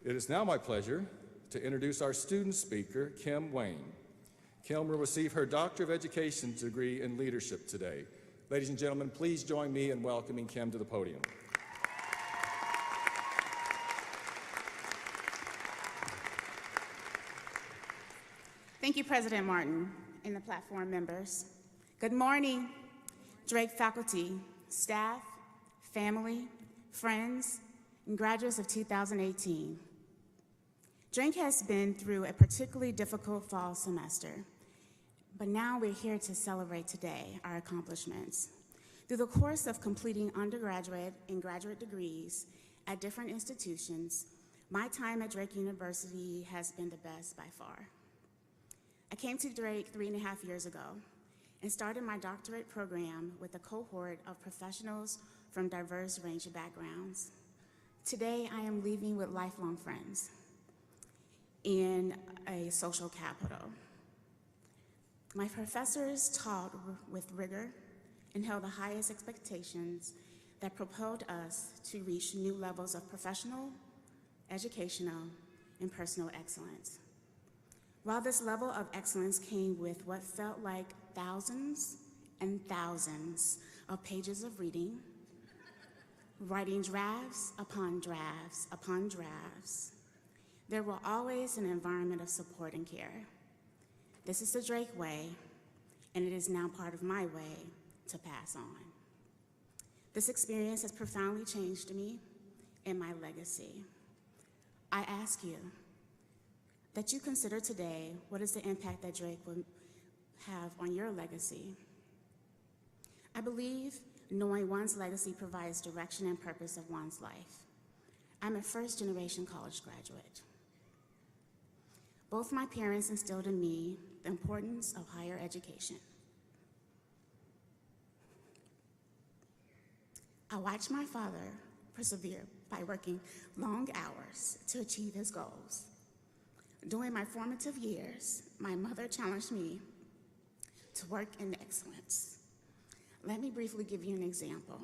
It is now my pleasure to introduce our student speaker, Kim Wayne. Kim will receive her Doctor of Education degree in leadership today. Ladies and gentlemen, please join me in welcoming Kim to the podium. Thank you, President Martin and the platform members. Good morning, Drake faculty, staff, family, friends, and graduates of 2018. Drake has been through a particularly difficult fall semester, but now we're here to celebrate today our accomplishments. Through the course of completing undergraduate and graduate degrees at different institutions, my time at Drake University has been the best by far. I came to Drake 3.5 years ago and started my doctorate program with a cohort of professionals from diverse range of backgrounds. Today, I am leaving with lifelong friends in a social capital. My professors taught with rigor and held the highest expectations that propelled us to reach new levels of professional, educational, and personal excellence. While this level of excellence came with what felt like thousands and thousands of pages of reading, writing drafts upon drafts upon drafts, there will always an environment of support and care. This is the Drake way, and it is now part of my way to pass on. This experience has profoundly changed me and my legacy. I ask you that you consider today what is the impact that Drake will have on your legacy. I believe knowing one's legacy provides direction and purpose of one's life. I'm a first-generation college graduate. Both my parents instilled in me the importance of higher education. I watched my father persevere by working long hours to achieve his goals. During my formative years, my mother challenged me to work in excellence. Let me briefly give you an example.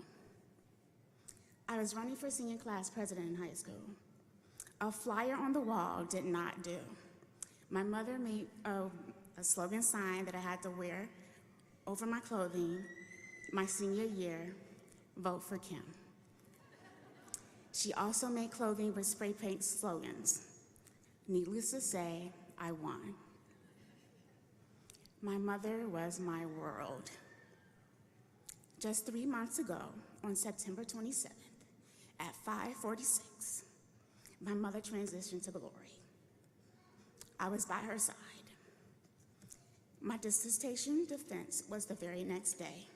I was running for senior class president in high school. A flyer on the wall did not do. My mother made a slogan sign that I had to wear over my clothing my senior year, "Vote for Kim." She also made clothing with spray paint slogans. Needless to say, I won. My mother was my world. Just 3 months ago, on September 27th, at 5:46, my mother transitioned to glory. I was by her side. My dissertation defense was the very next day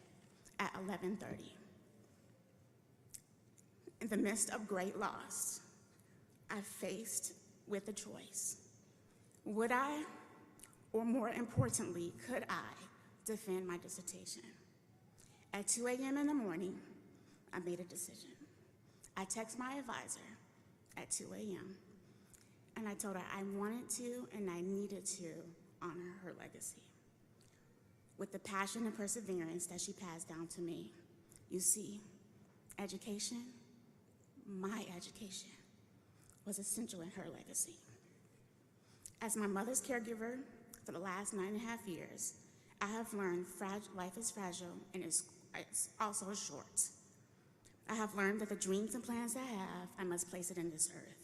at 11:30. In the midst of great loss, I faced with a choice. Would I, or more importantly, could I defend my dissertation? At 2 a.m. in the morning, I made a decision. I texted my advisor at 2 a.m. and I told her I wanted to and I needed to honor her legacy with the passion and perseverance that she passed down to me. You see, education, my education, was essential in her legacy. As my mother's caregiver for the last 9.5 years, I have learned life is fragile and it's also short. I have learned that the dreams and plans I have, I must place it in this earth.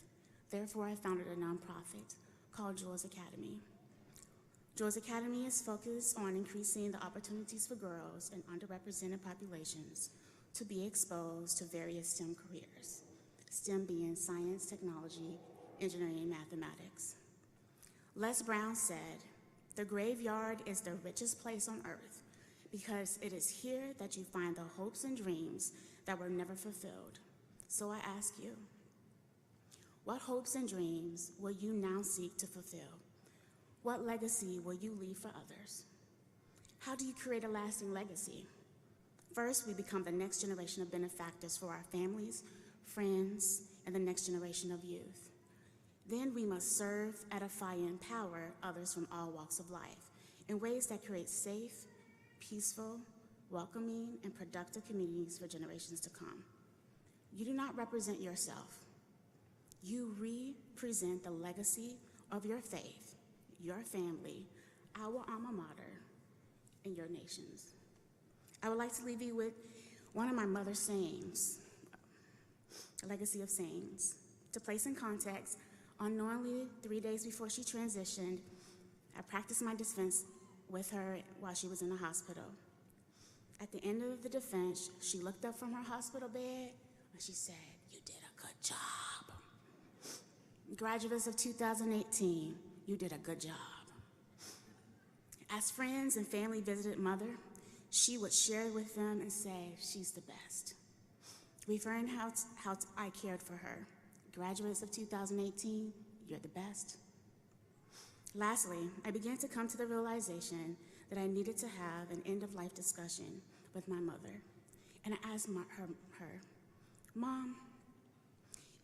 Therefore, I founded a nonprofit called Jewel's Academy. Jewel's Academy is focused on increasing the opportunities for girls and underrepresented populations to be exposed to various STEM careers. STEM being science, technology, engineering, and mathematics. Les Brown said, "The graveyard is the richest place on earth because it is here that you find the hopes and dreams that were never fulfilled." So I ask you, what hopes and dreams will you now seek to fulfill? What legacy will you leave for others? How do you create a lasting legacy? First, we become the next generation of benefactors for our families, friends, and the next generation of youth. Then we must serve, edify, and empower others from all walks of life in ways that create safe, peaceful, welcoming, and productive communities for generations to come. You do not represent yourself. You present the legacy of your faith, your family, our alma mater, and your nations. I would like to leave you with one of my mother's sayings, a legacy of sayings. To place in context, unknowingly 3 days before she transitioned, I practiced my defense with her while she was in the hospital. At the end of the defense, she looked up from her hospital bed and she said, "You did a good job." Graduates of 2018, you did a good job. As friends and family visited Mother, she would share with them and say, "She's the best," referring how I cared for her. Graduates of 2018, you're the best. Lastly, I began to come to the realization that I needed to have an end-of-life discussion with my mother. And I asked her, "Mom,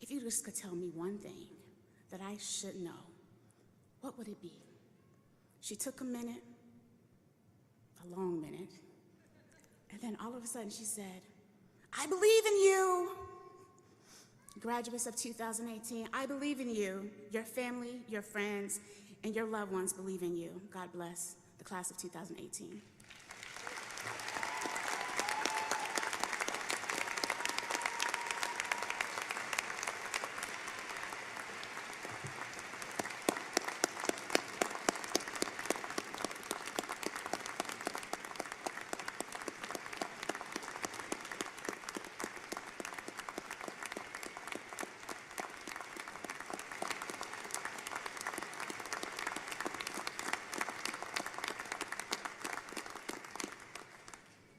if you just could tell me one thing that I should know, what would it be?" She took a minute, a long minute, and then all of a sudden she said, "I believe in you." Graduates of 2018, I believe in you. Your family, your friends, and your loved ones believe in you. God bless the class of 2018.